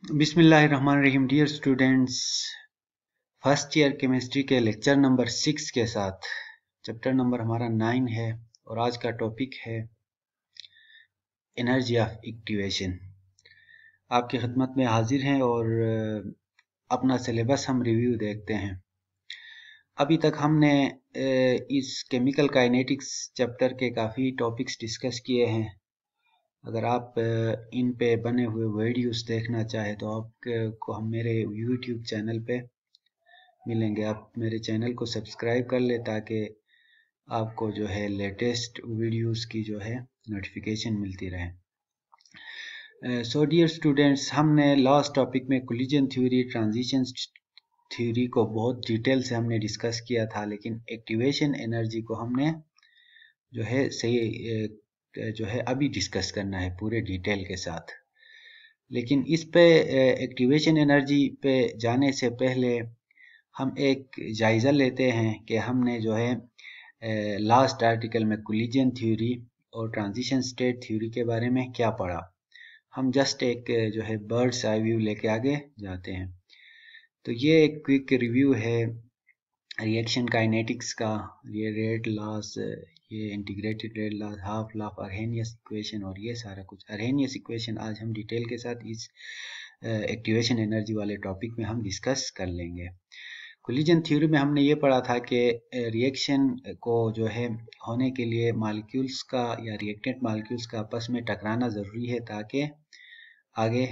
बिस्मिल्लाहिर्रहमानिर्रहीम। Dear students, first year chemistry के lecture number 6 के साथ चैप्टर नंबर हमारा 9 है और आज का टॉपिक है एनर्जी ऑफ एक्टिवेशन। आपकी खिदमत में हाजिर हैं और अपना सिलेबस हम रिव्यू देखते हैं। अभी तक हमने इस केमिकल काइनेटिक्स चैप्टर के काफ़ी टॉपिक्स डिस्कस किए हैं। अगर आप इन पे बने हुए वीडियोस देखना चाहे तो आपको हम मेरे यूट्यूब चैनल पे मिलेंगे। आप मेरे चैनल को सब्सक्राइब कर ले ताकि आपको जो है लेटेस्ट वीडियोस की जो है नोटिफिकेशन मिलती रहे। सो डियर स्टूडेंट्स, हमने लास्ट टॉपिक में कोलिजन थ्योरी, ट्रांजिशन थ्योरी को बहुत डिटेल से हमने डिस्कस किया था, लेकिन एक्टिवेशन एनर्जी को हमने जो है अभी डिस्कस करना है पूरे डिटेल के साथ। लेकिन इस पे एक्टिवेशन एनर्जी पे जाने से पहले हम एक जायज़ा लेते हैं कि हमने जो है लास्ट आर्टिकल में कोलिजन थ्योरी और ट्रांजिशन स्टेट थ्योरी के बारे में क्या पढ़ा। हम जस्ट एक जो है बर्ड्स आई व्यू लेके आगे जाते हैं। तो ये एक क्विक रिव्यू है रिएक्शन काइनेटिक्स का। ये रेड लॉस, ये integrated rate laws, half law, Arrhenius equation और ये सारा कुछ। अर्हेनियस इक्वेशन आज हम डिटेल के साथ इस एक्टिवेशन एनर्जी वाले टॉपिक में हम डिस्कस कर लेंगे। कोलिजन थ्योरी में हमने ये पढ़ा था कि रिएक्शन को जो है होने के लिए मॉलिक्यूल्स का या रिएक्टेंट मॉलिक्यूल्स का आपस में टकराना ज़रूरी है ताकि आगे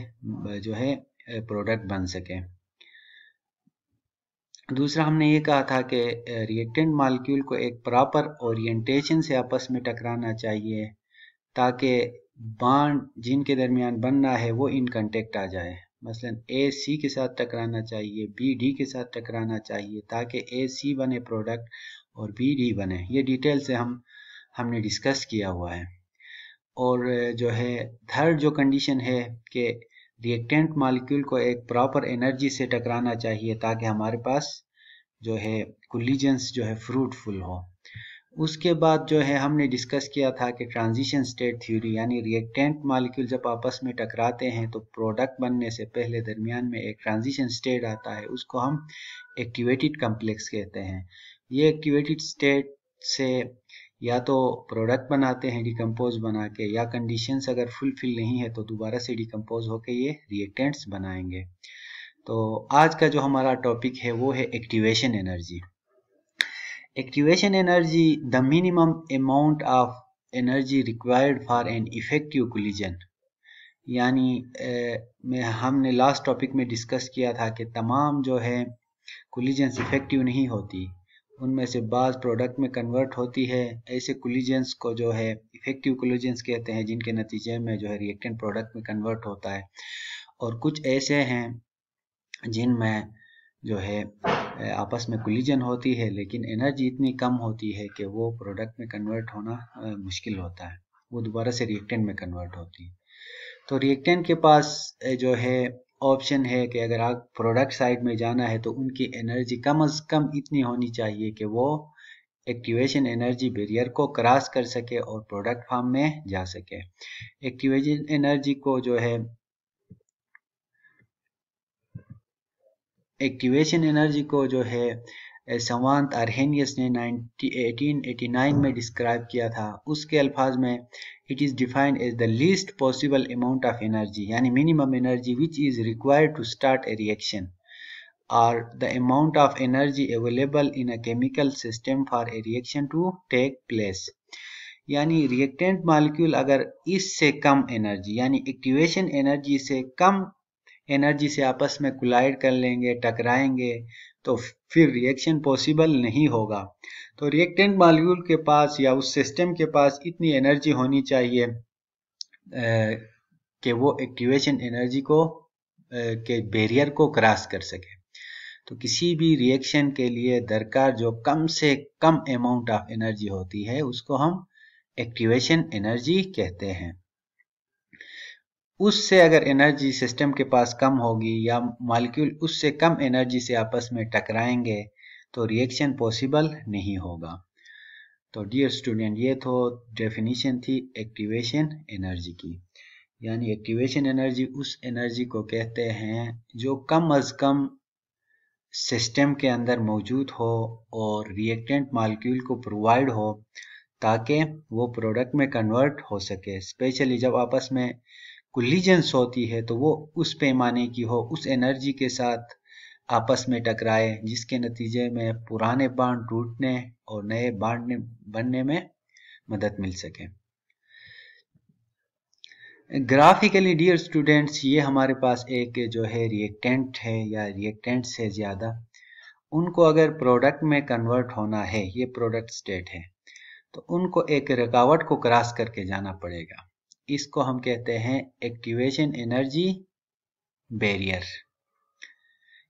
जो है प्रोडक्ट बन सके। दूसरा हमने ये कहा था कि रिएक्टेंट मॉलिक्यूल को एक प्रॉपर ओरिएंटेशन से आपस में टकराना चाहिए ताकि बॉन्ड जिनके दरमियान बनना है वो इन कांटेक्ट आ जाए। मसलन ए सी के साथ टकराना चाहिए, बी डी के साथ टकराना चाहिए ताकि ए सी बने प्रोडक्ट और बी डी बने। ये डिटेल से हमने डिस्कस किया हुआ है। और जो है थर्ड जो कंडीशन है कि रिएक्टेंट मॉलिक्यूल को एक प्रॉपर एनर्जी से टकराना चाहिए ताकि हमारे पास जो है कोलिजन्स जो है फ्रूटफुल हो। उसके बाद जो है हमने डिस्कस किया था कि ट्रांजिशन स्टेट थ्योरी, यानी रिएक्टेंट मॉलिक्यूल जब आपस में टकराते हैं तो प्रोडक्ट बनने से पहले दरमियान में एक ट्रांजिशन स्टेट आता है, उसको हम एक्टिवेटेड कॉम्प्लेक्स कहते हैं। ये एक्टिवेटेड स्टेट से या तो प्रोडक्ट बनाते हैं डिकम्पोज बना के, या कंडीशंस अगर फुलफिल नहीं है तो दोबारा से डिकम्पोज होके ये रिएक्टेंट्स बनाएंगे। तो आज का जो हमारा टॉपिक है वो है activation energy. Activation energy, the minimum amount of energy required for an effective collision। यानी हमने लास्ट टॉपिक में डिस्कस किया था कि तमाम जो है कोलिजन्स इफेक्टिव नहीं होती, उनमें से बाज़ प्रोडक्ट में कन्वर्ट होती है। ऐसे कोलिजन्स को जो है इफेक्टिव कोलिजन्स कहते हैं जिनके नतीजे में जो है रिएक्टेंट प्रोडक्ट में कन्वर्ट होता है। और कुछ ऐसे हैं जिनमें जो है आपस में कोलिजन होती है लेकिन एनर्जी इतनी कम होती है कि वो प्रोडक्ट में कन्वर्ट होना मुश्किल होता है, वो दोबारा से रिएक्टेंट में कन्वर्ट होती है। तो रिएक्टेंट के पास जो है ऑप्शन है कि अगर आप प्रोडक्ट साइड में जाना है तो उनकी एनर्जी कम से कम इतनी होनी चाहिए कि वो एक्टिवेशन एनर्जी बैरियर को क्रॉस कर सके और प्रोडक्ट फॉर्म में जा सके। एक्टिवेशन एनर्जी को जो है संवांत अर्हेनियस ने 1889 में डिस्क्राइब किया था। उसके अल्फाज में it is defined as the least possible amount of energy, यानी minimum energy which is required to start a reaction, और the amount of energy available in a chemical system for a reaction to take place. यानी reactant molecule अगर इससे कम energy यानी activation energy से कम energy से आपस में कोलाइड कर लेंगे, टकराएंगे, तो फिर रिएक्शन पॉसिबल नहीं होगा। तो रिएक्टेंट मॉलिक्यूल के पास या उस सिस्टम के पास इतनी एनर्जी होनी चाहिए कि वो एक्टिवेशन एनर्जी को के बैरियर को क्रॉस कर सके। तो किसी भी रिएक्शन के लिए दरकार जो कम से कम अमाउंट ऑफ एनर्जी होती है उसको हम एक्टिवेशन एनर्जी कहते हैं। उससे अगर एनर्जी सिस्टम के पास कम होगी या मॉलिक्यूल उससे कम एनर्जी से आपस में टकराएंगे तो रिएक्शन पॉसिबल नहीं होगा। तो डियर स्टूडेंट, ये तो डेफिनेशन थी एक्टिवेशन एनर्जी की। यानी एक्टिवेशन एनर्जी उस एनर्जी को कहते हैं जो कम अज कम सिस्टम के अंदर मौजूद हो और रिएक्टेंट मॉलिक्यूल को प्रोवाइड हो ताकि वो प्रोडक्ट में कन्वर्ट हो सके। स्पेशली जब आपस में कोलिजन्स होती है तो वो उस पैमाने की हो, उस एनर्जी के साथ आपस में टकराए जिसके नतीजे में पुराने बॉन्ड टूटने और नए बॉन्ड बनने में मदद मिल सके। ग्राफिकली डियर स्टूडेंट्स, ये हमारे पास एक जो है रिएक्टेंट है या रिएक्टेंट्स है ज़्यादा, उनको अगर प्रोडक्ट में कन्वर्ट होना है, ये प्रोडक्ट स्टेट है, तो उनको एक रुकावट को क्रॉस करके जाना पड़ेगा। इसको हम कहते हैं एक्टिवेशन एनर्जी बैरियर।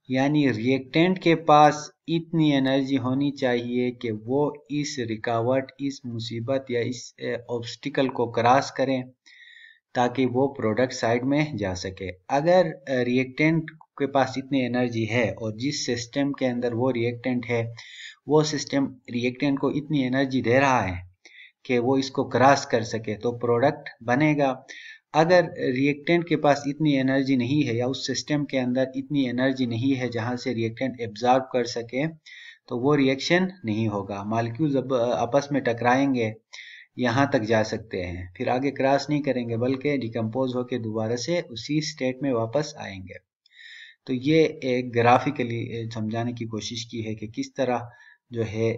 यानी रिएक्टेंट के पास इतनी एनर्जी होनी चाहिए कि वो इस रुकावट, इस मुसीबत या इस ऑब्स्टिकल को क्रॉस करें ताकि वो प्रोडक्ट साइड में जा सके। अगर रिएक्टेंट के पास इतनी एनर्जी है और जिस सिस्टम के अंदर वो रिएक्टेंट है, वो सिस्टम रिएक्टेंट को इतनी एनर्जी दे रहा है कि वो इसको क्रॉस कर सके तो प्रोडक्ट बनेगा। अगर रिएक्टेंट के पास इतनी एनर्जी नहीं है या उस सिस्टम के अंदर इतनी एनर्जी नहीं है जहां से रिएक्टेंट एब्जॉर्ब कर सके, तो वो रिएक्शन नहीं होगा। मॉलिक्यूल जब आपस में टकराएंगे यहाँ तक जा सकते हैं, फिर आगे क्रॉस नहीं करेंगे बल्कि डिकम्पोज होकर दोबारा से उसी स्टेट में वापस आएंगे। तो ये एक ग्राफिकली समझाने की कोशिश की है कि किस तरह जो है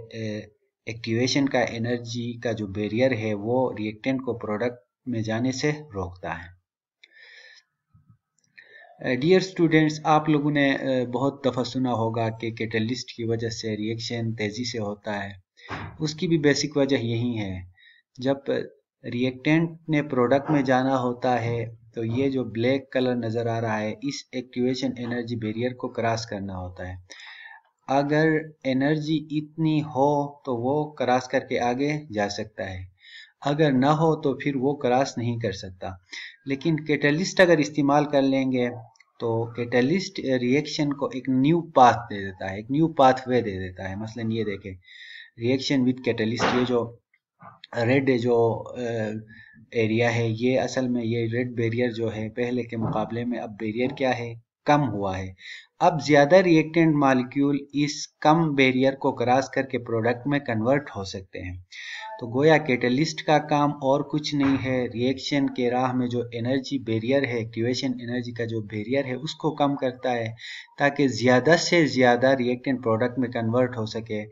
एक्टिवेशन का एनर्जी का जो बैरियर है वो रिएक्टेंट को प्रोडक्ट में जाने से रोकता है। डियर स्टूडेंट्स, आप लोगों ने बहुत दफ़ा सुना होगा कि कैटलिस्ट की वजह से रिएक्शन तेज़ी से होता है। उसकी भी बेसिक वजह यही है, जब रिएक्टेंट ने प्रोडक्ट में जाना होता है तो ये जो ब्लैक कलर नज़र आ रहा है, इस एक्टिवेशन एनर्जी बैरियर को क्रॉस करना होता है। अगर एनर्जी इतनी हो तो वो क्रॉस करके आगे जा सकता है, अगर ना हो तो फिर वो क्रॉस नहीं कर सकता। लेकिन कैटलिस्ट अगर इस्तेमाल कर लेंगे तो कैटलिस्ट रिएक्शन को एक न्यू पाथ दे देता है, एक न्यू पाथवे दे देता है। मसलन ये देखें, रिएक्शन विद कैटलिस्ट, ये जो रेड जो एरिया है, ये असल में ये रेड बैरियर जो है पहले के मुकाबले में अब बैरियर क्या है, कम हुआ है। अब ज़्यादा रिएक्टेंट मॉलिक्यूल इस कम बैरियर को क्रॉस करके प्रोडक्ट में कन्वर्ट हो सकते हैं। तो गोया कैटलिस्ट का काम और कुछ नहीं है, रिएक्शन के राह में जो एनर्जी बैरियर है, एक्टिवेशन एनर्जी का जो बैरियर है, उसको कम करता है ताकि ज़्यादा से ज़्यादा रिएक्टेंट प्रोडक्ट में कन्वर्ट हो सके।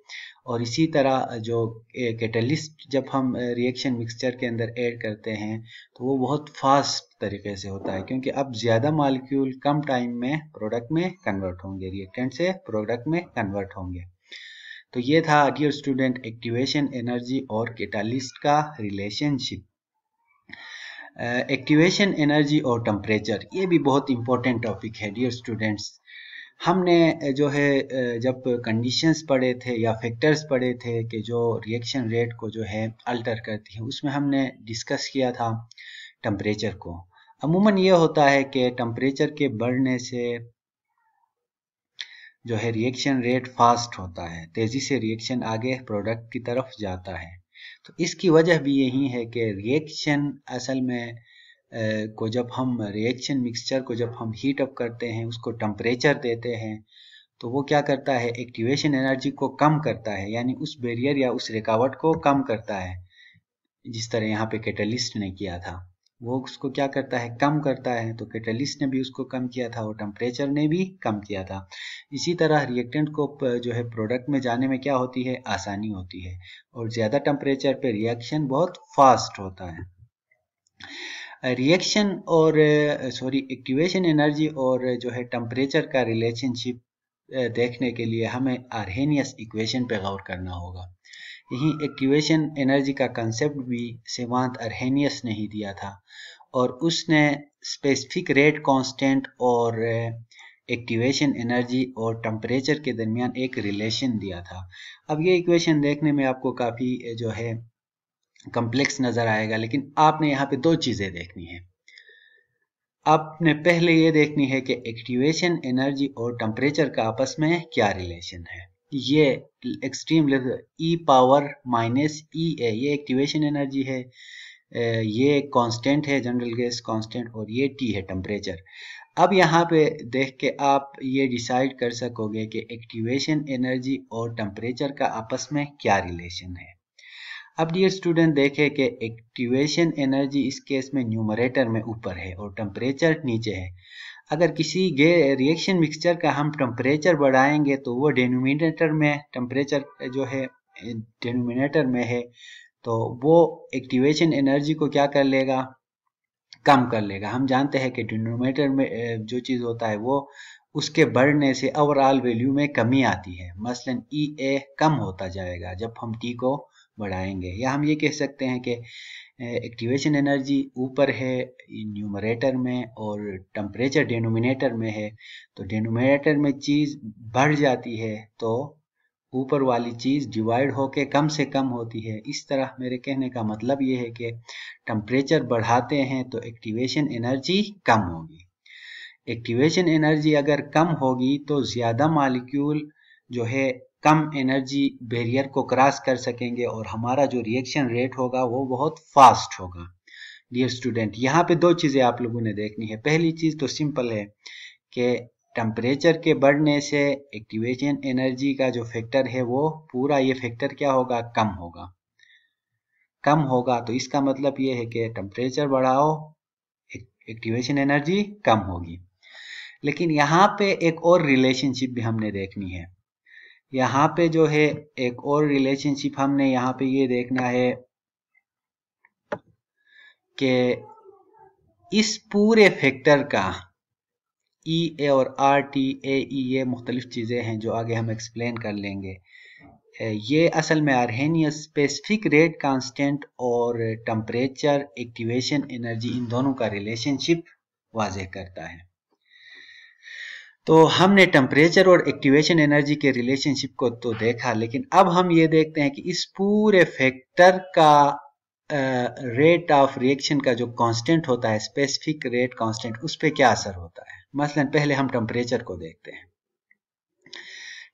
और इसी तरह जो कैटलिस्ट जब हम रिएक्शन मिक्सचर के अंदर ऐड करते हैं तो वो बहुत फास्ट तरीके से होता है, क्योंकि अब ज़्यादा मॉलिक्यूल कम टाइम में प्रोडक्ट में कन्वर्ट होंगे, रिएक्टेंट से प्रोडक्ट में कन्वर्ट होंगे। तो ये था डियर स्टूडेंट एक्टिवेशन एनर्जी और कैटलिस्ट का रिलेशनशिप। एक्टिवेशन एनर्जी और टेम्परेचर, ये भी बहुत इंपॉर्टेंट टॉपिक है डियर स्टूडेंट्स। हमने जो है जब कंडीशंस पढ़े थे या फैक्टर्स पढ़े थे कि जो रिएक्शन रेट को जो है अल्टर करती है, उसमें हमने डिस्कस किया था टेम्परेचर को। अमूमन ये होता है कि टेम्परेचर के बढ़ने से जो है रिएक्शन रेट फास्ट होता है, तेज़ी से रिएक्शन आगे प्रोडक्ट की तरफ जाता है। तो इसकी वजह भी यही है कि रिएक्शन असल में को जब हम रिएक्शन मिक्सचर को जब हम हीट अप करते हैं, उसको टेम्परेचर देते हैं, तो वो क्या करता है, एक्टिवेशन एनर्जी को कम करता है, यानी उस बैरियर या उस रुकावट को कम करता है। जिस तरह यहाँ पे कैटलिस्ट ने किया था, वो उसको क्या करता है, कम करता है। तो कैटलिस्ट ने भी उसको कम किया था और टेम्परेचर ने भी कम किया था। इसी तरह रिएक्टेंट को जो है प्रोडक्ट में जाने में क्या होती है, आसानी होती है, और ज़्यादा टेम्परेचर पे रिएक्शन बहुत फास्ट होता है। रिएक्शन और एक्टिवेशन एनर्जी और जो है टेम्परेचर का रिलेशनशिप देखने के लिए हमें आर्हेनियस इक्वेशन पे गौर करना होगा। यही एक्टिवेशन एनर्जी का कंसेप्ट भी सेवांत आर्हेनियस ने ही दिया था, और उसने स्पेसिफिक रेट कांस्टेंट और एक्टिवेशन एनर्जी और टेम्परेचर के दरमियान एक रिलेशन दिया था। अब ये इक्वेशन देखने में आपको काफ़ी जो है कॉम्प्लेक्स नज़र आएगा, लेकिन आपने यहाँ पे दो चीज़ें देखनी है। आपने पहले ये देखनी है कि एक्टिवेशन एनर्जी और टेम्परेचर का आपस में क्या रिलेशन है। ये एक्सट्रीम लेवल E⁻⁻ E है, ये एक्टिवेशन एनर्जी है, ये कांस्टेंट है, जनरल गैस कांस्टेंट, और ये T है टेम्परेचर। अब यहाँ पे देख के आप ये डिसाइड कर सकोगे कि एक्टिवेशन एनर्जी और टेम्परेचर का आपस में क्या रिलेशन है। अब डियर स्टूडेंट देखें कि एक्टिवेशन एनर्जी इस केस में न्यूमरेटर में ऊपर है और टेम्परेचर नीचे है। अगर किसी रिएक्शन मिक्सचर का हम टेम्परेचर बढ़ाएंगे तो वो डिनोमिनेटर में टेम्परेचर जो है डिनोमिनेटर में है, तो वो एक्टिवेशन एनर्जी को क्या कर लेगा, कम कर लेगा। हम जानते हैं कि डिनोमिनेटर में जो चीज़ होता है वो उसके बढ़ने से ओवरऑल वैल्यू में कमी आती है। मसलन EA कम होता जाएगा जब हम T को बढ़ाएंगे, या हम ये कह सकते हैं कि एक्टिवेशन एनर्जी ऊपर है न्यूमरेटर में और टेम्परेचर डिनोमिनेटर में है, तो डिनोमिनेटर में चीज़ बढ़ जाती है तो ऊपर वाली चीज़ डिवाइड होके कम से कम होती है। इस तरह मेरे कहने का मतलब ये है कि टेम्परेचर बढ़ाते हैं तो एक्टिवेशन एनर्जी कम होगी। एक्टिवेशन एनर्जी अगर कम होगी तो ज़्यादा मॉलिक्यूल जो है कम एनर्जी बैरियर को क्रॉस कर सकेंगे और हमारा जो रिएक्शन रेट होगा वो बहुत फास्ट होगा। डियर स्टूडेंट, यहाँ पे दो चीज़ें आप लोगों ने देखनी है। पहली चीज़ तो सिंपल है कि टेम्परेचर के बढ़ने से एक्टिवेशन एनर्जी का जो फैक्टर है वो पूरा ये फैक्टर क्या होगा, कम होगा। कम होगा तो इसका मतलब ये है कि टेम्परेचर बढ़ाओ एक्टिवेशन एनर्जी कम होगी। लेकिन यहाँ पे एक और रिलेशनशिप भी हमने देखनी है। यहाँ पे जो है एक और रिलेशनशिप हमने यहाँ पे ये देखना है कि इस पूरे फैक्टर का E और RT AE ये मुख्तलिफ चीज़ें हैं जो आगे हम एक्सप्लेन कर लेंगे। ये असल में आर्हेनियस स्पेसिफिक रेट कांस्टेंट और टेम्परेचर एक्टिवेशन एनर्जी इन दोनों का रिलेशनशिप वाज़ेह करता है। तो हमने टेम्परेचर और एक्टिवेशन एनर्जी के रिलेशनशिप को तो देखा, लेकिन अब हम ये देखते हैं कि इस पूरे फैक्टर का रेट ऑफ रिएक्शन का जो कांस्टेंट होता है, स्पेसिफिक रेट कांस्टेंट, उस पर क्या असर होता है। मसलन पहले हम टेम्परेचर को देखते हैं।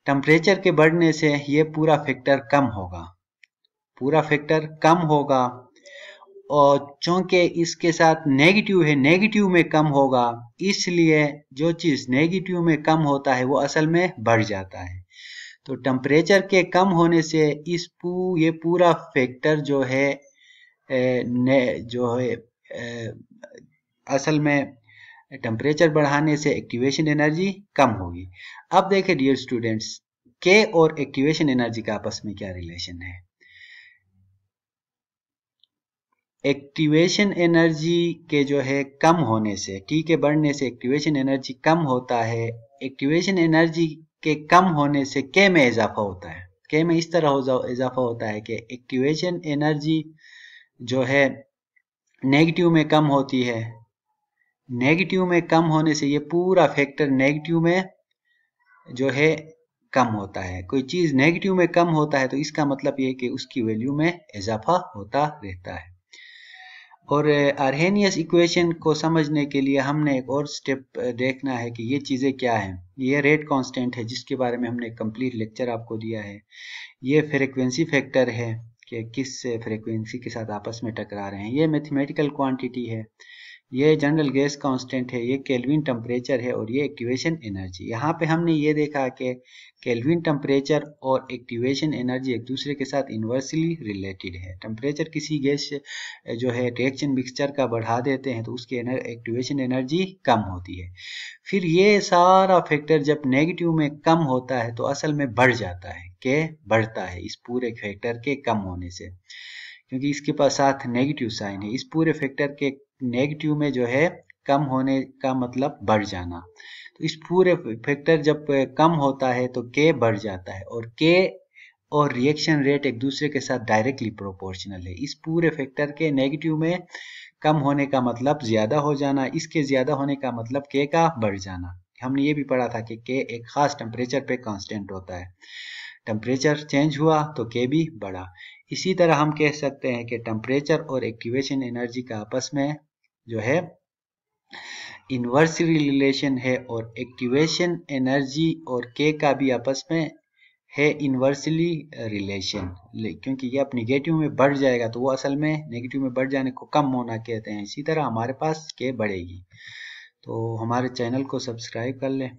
टेम्परेचर के बढ़ने से ये पूरा फैक्टर कम होगा, पूरा फैक्टर कम होगा, और चूंकि इसके साथ नेगेटिव है, नेगेटिव में कम होगा, इसलिए जो चीज़ नेगेटिव में कम होता है वो असल में बढ़ जाता है। तो टेम्परेचर के कम होने से ये पूरा फैक्टर जो है असल में टेम्परेचर बढ़ाने से एक्टिवेशन एनर्जी कम होगी। अब देखें डियर स्टूडेंट्स, के और एक्टिवेशन एनर्जी का आपस में क्या रिलेशन है। एक्टिवेशन एनर्जी के जो है कम होने से, टी के बढ़ने से एक्टिवेशन एनर्जी कम होता है। एक्टिवेशन एनर्जी के कम होने से के में इजाफा होता है। के में इस तरह इजाफा होता है कि एक्टिवेशन एनर्जी जो है नेगेटिव में कम होती है। नेगेटिव में कम होने से ये पूरा फैक्टर नेगेटिव में जो है कम होता है। कोई चीज़ नेगेटिव में कम होता है तो इसका मतलब ये कि उसकी वैल्यू में इजाफा होता रहता है। और आर्हेनियस इक्वेशन को समझने के लिए हमने एक और स्टेप देखना है कि ये चीज़ें क्या हैं। ये रेट कांस्टेंट है जिसके बारे में हमने कंप्लीट लेक्चर आपको दिया है। ये फ्रीक्वेंसी फैक्टर है कि किस फ्रीक्वेंसी के साथ आपस में टकरा रहे हैं। ये मैथमेटिकल क्वांटिटी है। ये जनरल गैस कांस्टेंट है। ये केल्विन टेम्परेचर है और ये एक्टिवेशन एनर्जी। यहाँ पे हमने ये देखा कि केल्विन टेम्परेचर और एक्टिवेशन एनर्जी एक दूसरे के साथ इन्वर्सली रिलेटेड है। टेम्परेचर किसी गैस जो है रिएक्शन मिक्सचर का बढ़ा देते हैं तो उसकी एक्टिवेशन एनर्जी कम होती है। फिर ये सारा फैक्टर जब नेगेटिव में कम होता है तो असल में बढ़ जाता है, के बढ़ता है इस पूरे फैक्टर के कम होने से, क्योंकि इसके पास साथ नेगेटिव साइन है। इस पूरे फैक्टर के नेगेटिव में जो है कम होने का मतलब बढ़ जाना। तो इस पूरे फैक्टर जब कम होता है तो के बढ़ जाता है, और के और रिएक्शन रेट एक दूसरे के साथ डायरेक्टली प्रोपोर्शनल है। इस पूरे फैक्टर के नेगेटिव में कम होने का मतलब ज्यादा हो जाना, इसके ज्यादा होने का मतलब के का बढ़ जाना। हमने ये भी पढ़ा था कि के एक खास टेम्परेचर पे कांस्टेंट होता है। टेम्परेचर चेंज हुआ तो के भी बढ़ा। इसी तरह हम कह सकते हैं कि टेम्परेचर और एक्टिवेशन एनर्जी का आपस में जो है इन्वर्सली रिलेशन है, और एक्टिवेशन एनर्जी और के का भी आपस में है इन्वर्सली रिलेशन, क्योंकि ये अब निगेटिव में बढ़ जाएगा तो वो असल में नेगेटिव में बढ़ जाने को कम होना कहते हैं। इसी तरह हमारे पास के बढ़ेगी। तो हमारे चैनल को सब्सक्राइब कर लें।